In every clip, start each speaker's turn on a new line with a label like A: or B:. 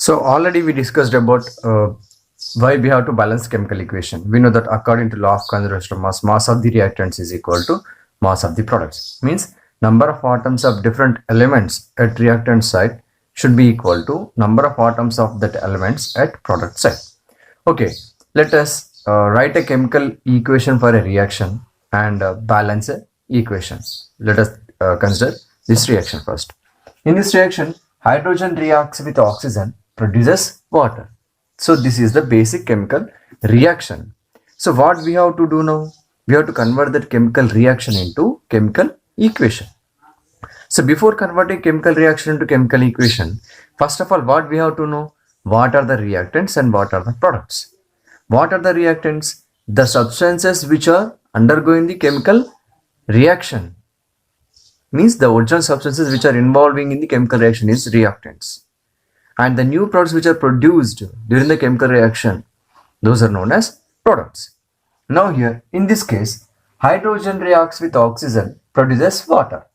A: So already we discussed about why we have to balance chemical equation. We know that according to law of conservation of mass of the reactants is equal to mass of the products. Means number of atoms of different elements at reactant site should be equal to number of atoms of that elements at product site. Okay, let us write a chemical equation for a reaction and balance a equation. Let us consider this reaction first. In this reaction, hydrogen reacts with oxygen, produces water. So this is the basic chemical reaction. So what we have to do now? We have to convert that chemical reaction into chemical equation. So before converting chemical reaction into chemical equation, first of all, what we have to know? What are the reactants and what are the products? What are the reactants? The substances which are undergoing the chemical reaction. Means the original substances which are involving in the chemical reaction is reactants. And the new products which are produced during the chemical reaction, those are known as products. Now here, in this case, hydrogen reacts with oxygen, produces water.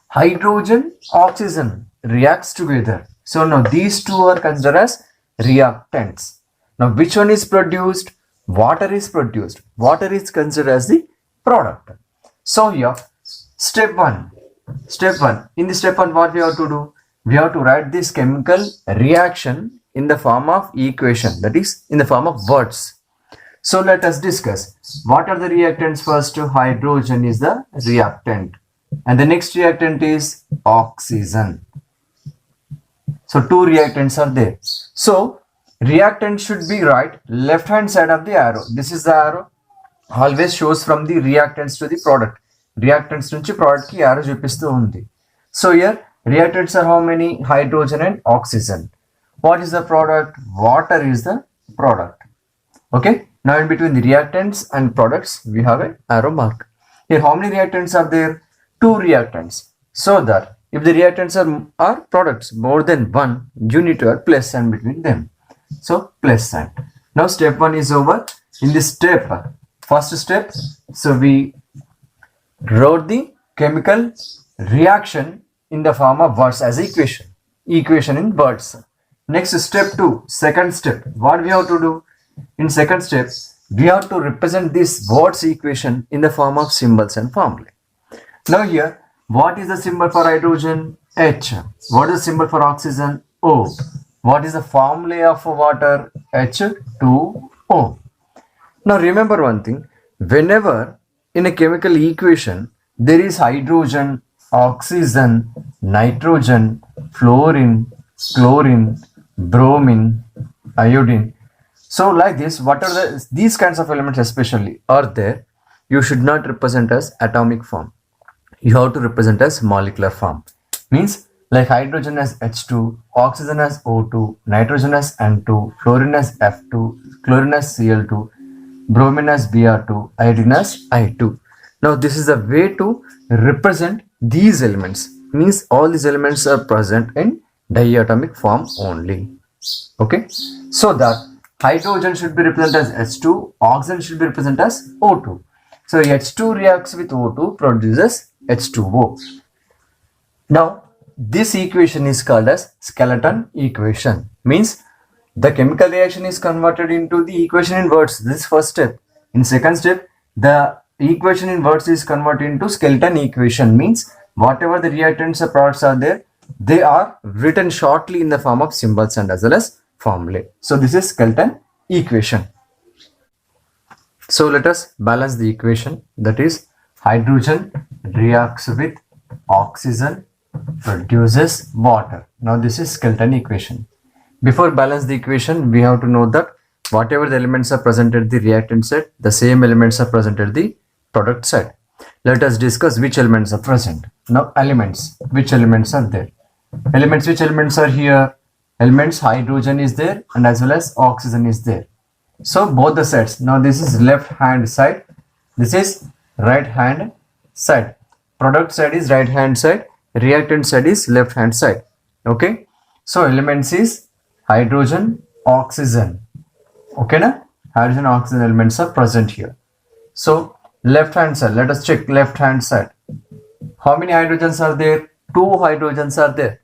A: Hydrogen, oxygen reacts together. So now these two are considered as reactants. Now which one is produced? Water is produced. Water is considered as the product. So here, step 1. In the step 1, what we have to do? We have to write this chemical reaction in the form of equation, that is in the form of words. So let us discuss. What are the reactants first? Hydrogen is the reactant. And the next reactant is oxygen. So two reactants are there. So reactant should be right left hand side of the arrow. This is the arrow. Always shows from the reactants to the product. Reactants nunchi product ki arrow chupistu undi. So here reactants are how many? Hydrogen and oxygen. What is the product? Water is the product. Okay. Now in between the reactants and products we have an arrow mark. Here how many reactants are there? Two reactants. So that if the reactants are products more than one, you need to add plus sign between them. So plus sign. Now step 1 is over. In this step, first step, so we wrote the chemical reaction in the form of words as equation. Equation in words. Next step 2, second step. What we have to do? In second step, we have to represent this words equation in the form of symbols and formulae. Now here, what is the symbol for hydrogen? H. What is the symbol for oxygen? O. What is the formula of water? H2O. Now remember one thing, whenever in a chemical equation there is hydrogen, oxygen, nitrogen, fluorine, chlorine, bromine, iodine. So like this, what are these kinds of elements especially are there, you should not represent as atomic form. You have to represent as molecular form. Means like hydrogen as H2, oxygen as O2, nitrogen as N2, fluorine as F2, chlorine as Cl2, bromine as Br2, iodine as I2. Now this is the way to represent these elements. Means all these elements are present in diatomic form only. Okay. So that hydrogen should be represented as H2, oxygen should be represented as O2. So H2 reacts with O2, produces H2O. Now this equation is called as skeleton equation. Means the chemical reaction is converted into the equation in words. This is first step. In second step, the equation in words is converted into skeleton equation. Means whatever the reactants or products are there, they are written shortly in the form of symbols and as well as formulae. So this is skeleton equation. So let us balance the equation, that is hydrogen reacts with oxygen, produces water. Now this is skeleton equation. Before balance the equation, we have to know that whatever the elements are present at the reactant side, the same elements are present at the product side. Let us discuss which elements are present. Now elements, which elements are there? Elements, which elements are here? Elements, hydrogen is there and as well as oxygen is there. So both the sides. Now this is left hand side, this is right hand side. Product side is right hand side, reactant side is left hand side. Okay. So elements is hydrogen, oxygen. Okay na? Hydrogen, oxygen elements are present here. So left hand side, let us check left hand side. How many hydrogens are there? 2 hydrogens are there.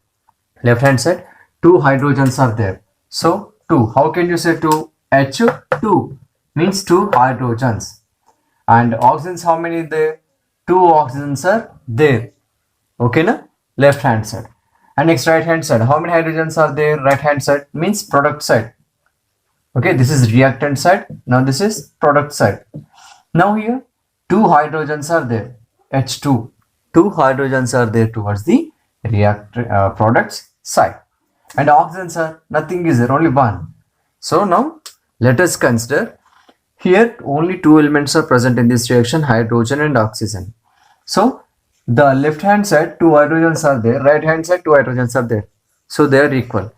A: Left hand side, 2 hydrogens are there. So 2, how can you say 2? H2 means 2 hydrogens. And oxygens, how many there? 2 oxygens are there. Okay na? Left hand side. And next right hand side, how many hydrogens are there? Right hand side means product side. Okay, this is reactant side. Now this is product side. Now here 2 hydrogens are there. H2. 2 hydrogens are there towards the products side. And oxygens are nothing is there, only one. So now let us consider here only 2 elements are present in this reaction, hydrogen and oxygen. So the left hand side 2 hydrogens are there, right hand side 2 hydrogens are there. So they are equal.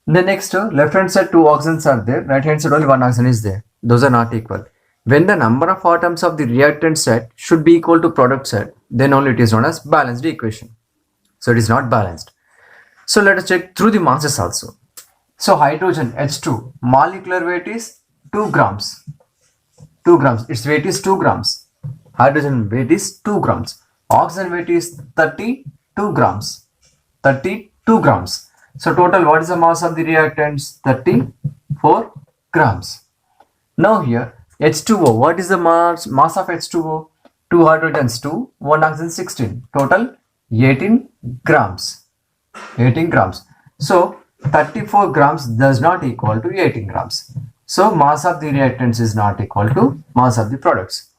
A: The next left hand side 2 oxygens are there, right hand side only 1 oxygen is there. Those are not equal. When the number of atoms of the reactant side should be equal to product side, then only it is known as balanced equation. So it is not balanced. So let us check through the masses also. So hydrogen H2 molecular weight is 2 grams. 2 grams. Its weight is 2 grams. Hydrogen weight is 2 grams. Oxygen weight is 32 grams. 32 grams. So total what is the mass of the reactants? 34 grams. Now here H2O. What is the mass of H2O? 2 hydrogens 2, 1 oxygen 16. Total 18 grams. 18 grams. So 34 grams does not equal to 18 grams. So mass of the reactants is not equal to mass of the products.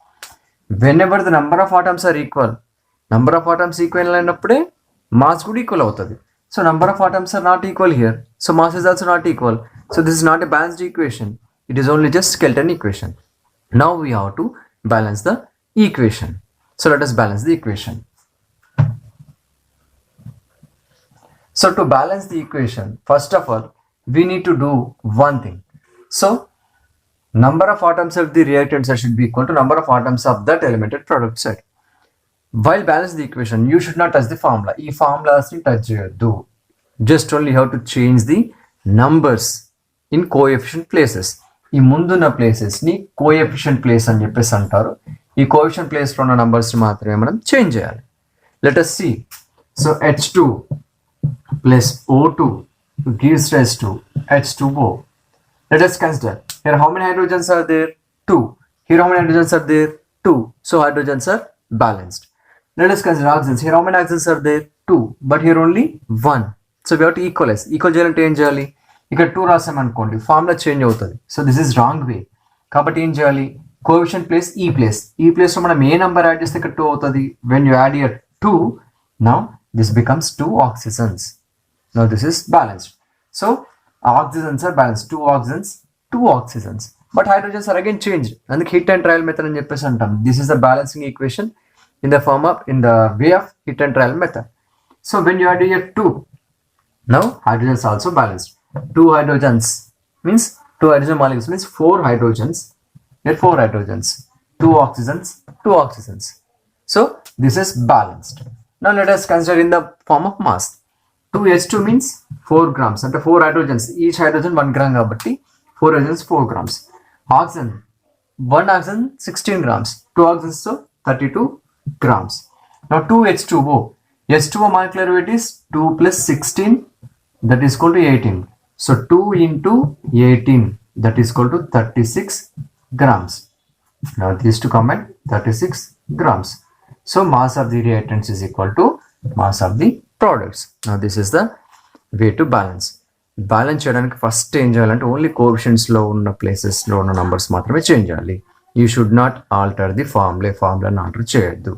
A: Whenever the number of atoms are equal, number of atoms equal అయినప్పుడే mass కూడా equal అవుతుంది. So number of atoms are not equal here. So mass is also not equal. So this is not a balanced equation. It is only just skeleton equation. Now we have to balance the equation. So let us balance the equation. So to balance the equation, first of all, we need to do one thing. So number of atoms of the reactant side should be equal to number of atoms of that element at product side. While balancing the equation, you should not touch the formula. ఈ formulas ni touch cheyoddu. Just only have to change the numbers in coefficient places. ఈ ముందున్న places ని coefficient place అని చెప్పేసి అంటారు. ఈ coefficient place లో ఉన్న నంబర్స్ ని మాత్రమే మనం చేంజ్ చేయాలి. Let us see. So H2 plus O2 gives rise to H2O. Let us consider here how many hydrogens are there? 2. Here how many hydrogens are there? 2. So hydrogens are balanced. Let us consider oxygens. Here how many oxygens are there? 2. But here only 1. So we have to equalize. Equal చేయాలంటే ఏం చేయాలి? ఇక్కడ 2 రాసామనుకోండి formula change అవుతుంది. So this is wrong way. కాబట్టి ఏం చేయాలి? Coefficient place ఈ place. ఈ ప్లేస్ లో మనం ఏ నంబర్ యాడ్ చేస్తే ఇక్కడ 2 అవుతుంది. When you add here 2, now this becomes 2 oxygens. Now this is balanced. So oxygens are balanced. 2 oxygens, 2 oxygens. But hydrogens are again changed. And the hit and trial method అని చెప్పేసి అంటాం. This is the balancing equation in the way of hit and trial method. So when you add here 2, now hydrogens also balanced. 2 hydrogens means 2 hydrogen molecules means 4 hydrogens. Here 4 hydrogens. 2 oxygens, 2 oxygens. So this is balanced. Now let us consider in the form of mass. 2H2 means 4 grams. And 4 hydrogens. Each hydrogen 1 gram kabatti 4 hydrogens 4 grams. Oxygen 1 oxygen 16 grams. 2 oxygens so 32 grams. Now 2H2O. H2O molecular weight is 2 plus 16, that is equal to 18. So 2 into 18, that is equal to 36 grams. Now these two combine 36 grams. So mass of the reactants is equal to mass of the products. Now this is the way to balance. Balance చేయడానికి first ఏం చేయాలంటే only coefficients లో ఉన్న places లో ఉన్న numbers మాత్రమే change చేయాలి. You should not alter the ఫార్ములాని ఆల్టర్ చేయొద్దు.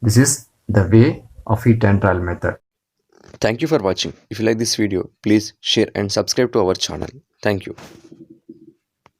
A: This is the way of hit and trial method.
B: Thank you for watching. If you like this video, please share and subscribe to our channel. Thank you.